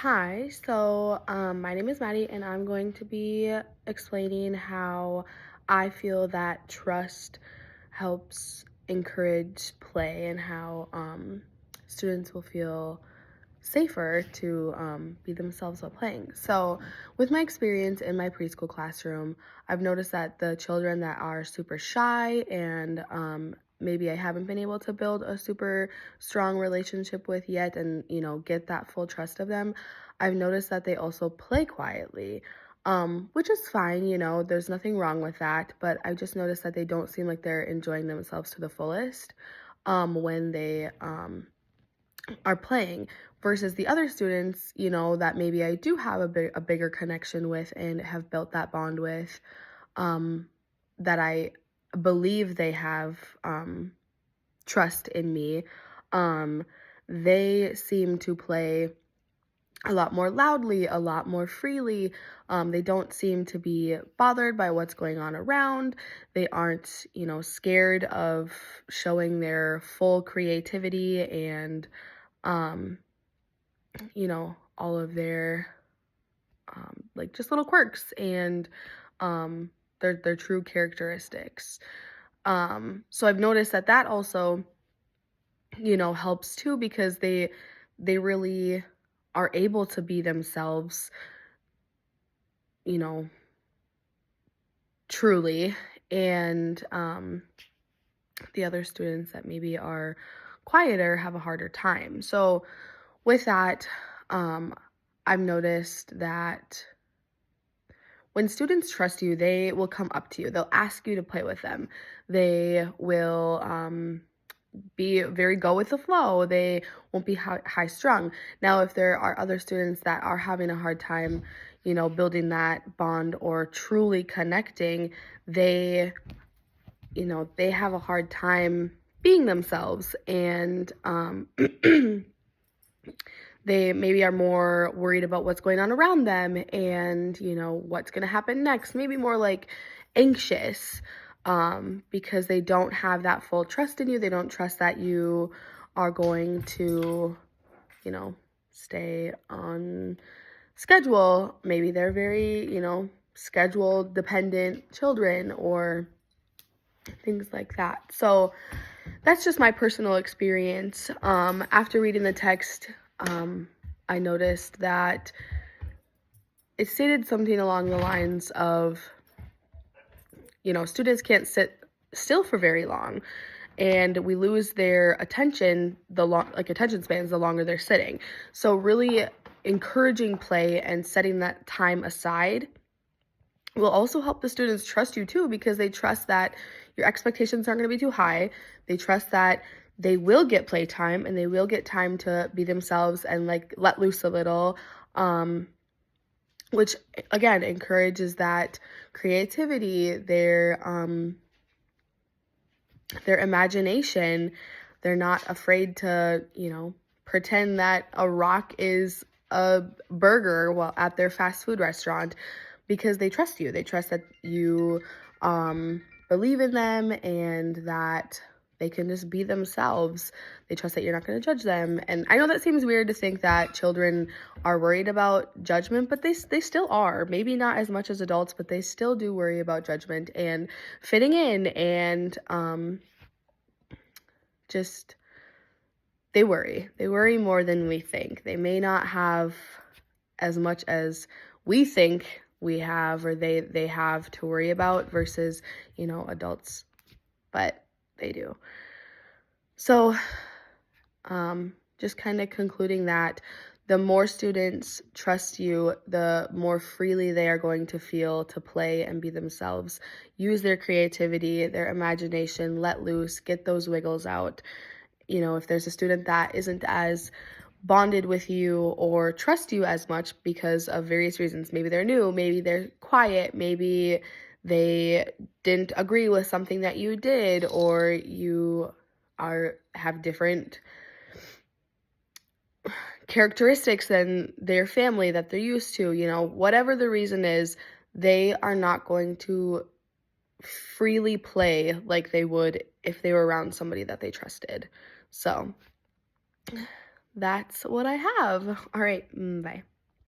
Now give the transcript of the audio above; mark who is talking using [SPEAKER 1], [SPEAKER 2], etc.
[SPEAKER 1] Hi, my name is Maddie, and I'm going to be explaining how I feel that trust helps encourage play and how students will feel safer to be themselves while playing. So, with my experience in my preschool classroom, I've noticed that the children that are super shy and maybe I haven't been able to build a super strong relationship with yet and, get that full trust of them, I've noticed that they also play quietly. Which is fine, there's nothing wrong with that, but I've just noticed that they don't seem like they're enjoying themselves to the fullest when they are playing versus the other students, that maybe I do have a bigger connection with and have built that bond with, um, that I believe they have trust in me. Um, they seem to play a lot more loudly, a lot more freely. They don't seem to be bothered by what's going on around. They aren't, scared of showing their full creativity and um, all of their like just little quirks and um, their true characteristics. So I've noticed that also, helps too because they really are able to be themselves, you know, truly, and the other students that maybe are quieter have a harder time. So with that, um, I've noticed that when students trust you, they will come up to you. They'll ask you to play with them. They will be very go with the flow. They won't be high strung. Now, if there are other students that are having a hard time, building that bond or truly connecting, they, they have a hard time being themselves and they maybe are more worried about what's going on around them and, what's going to happen next. Maybe more like anxious because they don't have that full trust in you. They don't trust that you are going to, you know, stay on schedule. Maybe they're very, schedule dependent children or things like that. So that's just my personal experience. After reading the text, I noticed that it stated something along the lines of, students can't sit still for very long, and we lose their attention attention spans the longer they're sitting. So really encouraging play and setting that time aside will also help the students trust you too because they trust that your expectations aren't going to be too high. They trust that they will get playtime and they will get time to be themselves and like let loose a little, which again encourages that creativity, their imagination. They're not afraid to, pretend that a rock is a burger while at their fast food restaurant because they trust you. They trust that you believe in them and that they can just be themselves. They trust that you're not going to judge them. And I know that seems weird to think that children are worried about judgment, but they still are. Maybe not as much as adults, but they still do worry about judgment and fitting in and just they worry. They worry more than we think. They may not have as much as we think we have or they have to worry about versus, adults, but they do. So, just kind of concluding that the more students trust you, the more freely they are going to feel to play and be themselves. Use their creativity, their imagination, let loose, get those wiggles out. If there's a student that isn't as bonded with you or trust you as much because of various reasons, maybe they're new, maybe they're quiet, maybe they didn't agree with something that you did, or you have different characteristics than their family that they're used to, whatever the reason is, they are not going to freely play like they would if they were around somebody that they trusted. So that's what I have. All right, bye.